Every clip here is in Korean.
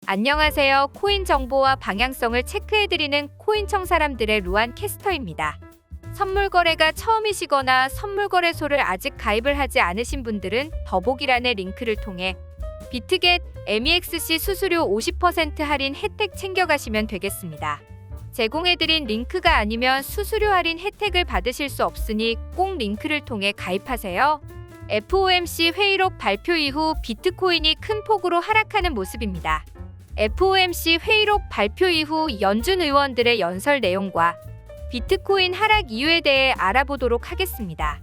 안녕하세요. 코인 정보와 방향성을 체크해드리는 코인청 사람들의 루안 캐스터입니다. 선물 거래가 처음이시거나 선물 거래소를 아직 가입을 하지 않으신 분들은 더보기란의 링크를 통해 비트겟 MEXC 수수료 50% 할인 혜택 챙겨가시면 되겠습니다. 제공해드린 링크가 아니면 수수료 할인 혜택을 받으실 수 없으니 꼭 링크를 통해 가입하세요. FOMC 회의록 발표 이후 비트코인이 큰 폭으로 하락하는 모습입니다. FOMC 회의록 발표 이후 연준 의원들의 연설 내용과 비트코인 하락 이유에 대해 알아보도록 하겠습니다.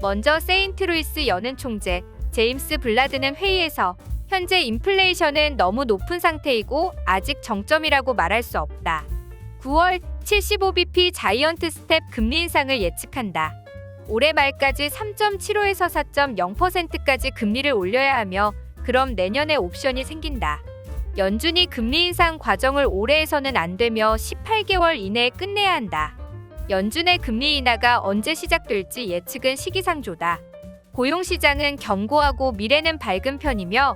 먼저 세인트루이스 연은 총재 제임스 블라드는 회의에서 현재 인플레이션은 너무 높은 상태이고 아직 정점이라고 말할 수 없다. 9월 75bp 자이언트 스텝 금리 인상을 예측한다. 올해 말까지 3.75에서 4.0%까지 금리를 올려야 하며 그럼 내년에 옵션이 생긴다. 연준이 금리 인상 과정을 올해에서는 안 되며 18개월 이내에 끝내야 한다. 연준의 금리 인하가 언제 시작될지 예측은 시기상조다. 고용시장은 견고하고 미래는 밝은 편이며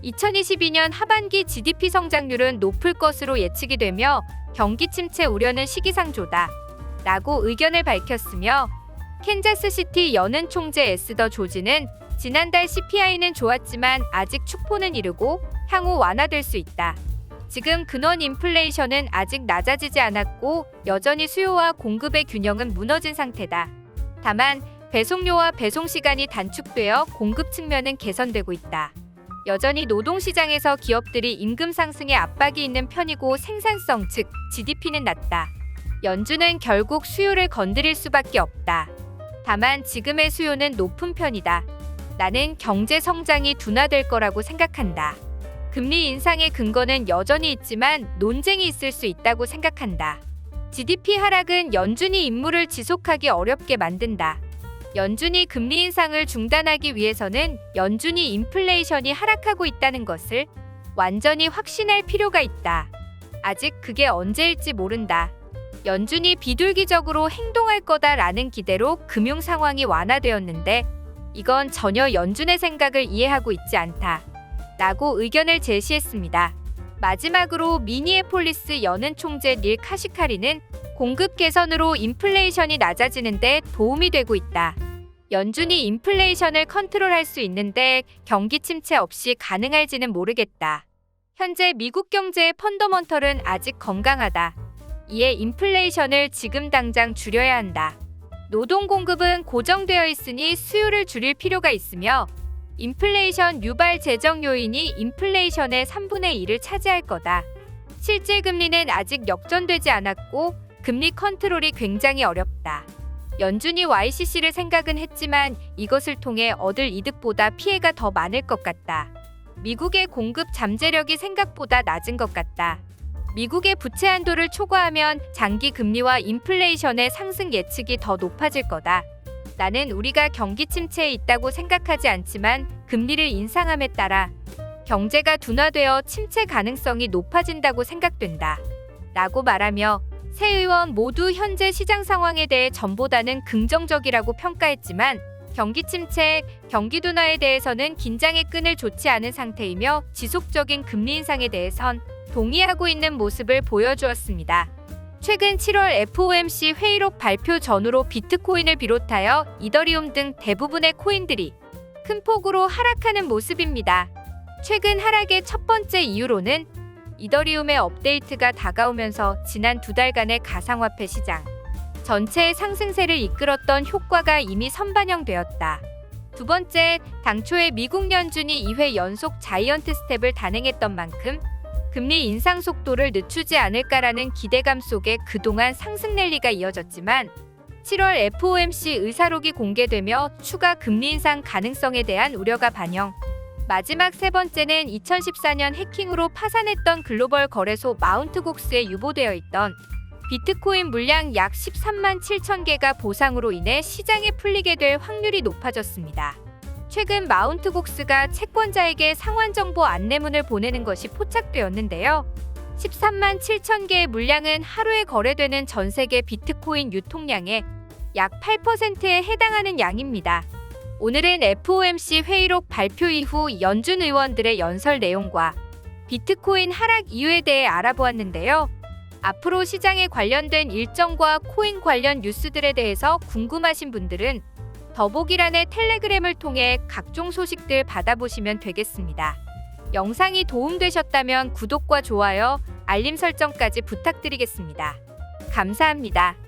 2022년 하반기 GDP 성장률은 높을 것으로 예측이 되며 경기 침체 우려는 시기상조다. 라고 의견을 밝혔으며 캔자스시티 연은 총재 에스더 조지는 지난달 CPI는 좋았지만 아직 축포는 이르고 향후 완화될 수 있다. 지금 근원 인플레이션은 아직 낮아지지 않았고 여전히 수요와 공급의 균형은 무너진 상태다. 다만 배송료와 배송 시간이 단축되어 공급 측면은 개선되고 있다. 여전히 노동시장에서 기업들이 임금 상승에 압박이 있는 편이고 생산성 즉 GDP는 낮다. 연준은 결국 수요를 건드릴 수밖에 없다. 다만 지금의 수요는 높은 편이다. 나는 경제 성장이 둔화될 거라고 생각한다. 금리 인상의 근거는 여전히 있지만 논쟁이 있을 수 있다고 생각한다. GDP 하락은 연준이 임무를 지속하기 어렵게 만든다. 연준이 금리 인상을 중단하기 위해서는 연준이 인플레이션이 하락하고 있다는 것을 완전히 확신할 필요가 있다. 아직 그게 언제일지 모른다. 연준이 비둘기적으로 행동할 거다라는 기대로 금융 상황이 완화되었는데 이건 전혀 연준의 생각을 이해하고 있지 않다. 라고 의견을 제시했습니다. 마지막으로 미니애폴리스 연은 총재 닐 카시카리는 공급 개선으로 인플레이션이 낮아지는데 도움이 되고 있다. 연준이 인플레이션을 컨트롤할 수 있는데 경기 침체 없이 가능할지는 모르겠다. 현재 미국 경제의 펀더먼털은 아직 건강하다. 이에 인플레이션을 지금 당장 줄여야 한다. 노동 공급은 고정되어 있으니 수요를 줄일 필요가 있으며 인플레이션 유발 재정 요인이 인플레이션의 3분의 1을 차지할 거다. 실질 금리는 아직 역전되지 않았고 금리 컨트롤이 굉장히 어렵다. 연준이 YCC를 생각은 했지만 이것을 통해 얻을 이득보다 피해가 더 많을 것 같다. 미국의 공급 잠재력이 생각보다 낮은 것 같다. 미국의 부채 한도를 초과하면 장기 금리와 인플레이션의 상승 예측이 더 높아질 거다. 나는 우리가 경기 침체에 있다고 생각하지 않지만 금리를 인상함에 따라 경제가 둔화되어 침체 가능성이 높아진다고 생각된다. 라고 말하며 새 의원 모두 현재 시장 상황에 대해 전보다는 긍정적이라고 평가했지만 경기 침체, 경기 둔화에 대해서는 긴장의 끈을 놓지 않은 상태이며 지속적인 금리 인상에 대해선 동의하고 있는 모습을 보여주었습니다. 최근 7월 FOMC 회의록 발표 전후로 비트코인을 비롯하여 이더리움 등 대부분의 코인들이 큰 폭으로 하락하는 모습입니다. 최근 하락의 첫 번째 이유로는 이더리움의 업데이트가 다가오면서 지난 2달간의 가상화폐 시장 전체의 상승세를 이끌었던 효과가 이미 선반영되었다. 두 번째, 당초에 미국 연준이 2회 연속 자이언트 스텝을 단행했던 만큼 금리 인상 속도를 늦추지 않을까라는 기대감 속에 그동안 상승 랠리가 이어졌지만 7월 FOMC 의사록이 공개되며 추가 금리 인상 가능성에 대한 우려가 반영. 마지막 세 번째는 2014년 해킹으로 파산했던 글로벌 거래소 마운트곡스에 유보되어 있던 비트코인 물량 약 13만 7천 개가 보상으로 인해 시장에 풀리게 될 확률이 높아졌습니다. 최근 마운트곡스가 채권자에게 상환정보 안내문을 보내는 것이 포착되었는데요. 13만 7천 개의 물량은 하루에 거래되는 전 세계 비트코인 유통량의 약 8%에 해당하는 양입니다. 오늘은 FOMC 회의록 발표 이후 연준 의원들의 연설 내용과 비트코인 하락 이유에 대해 알아보았는데요. 앞으로 시장에 관련된 일정과 코인 관련 뉴스들에 대해서 궁금하신 분들은 더보기란의 텔레그램을 통해 각종 소식들 받아보시면 되겠습니다. 영상이 도움되셨다면 구독과 좋아요, 알림 설정까지 부탁드리겠습니다. 감사합니다.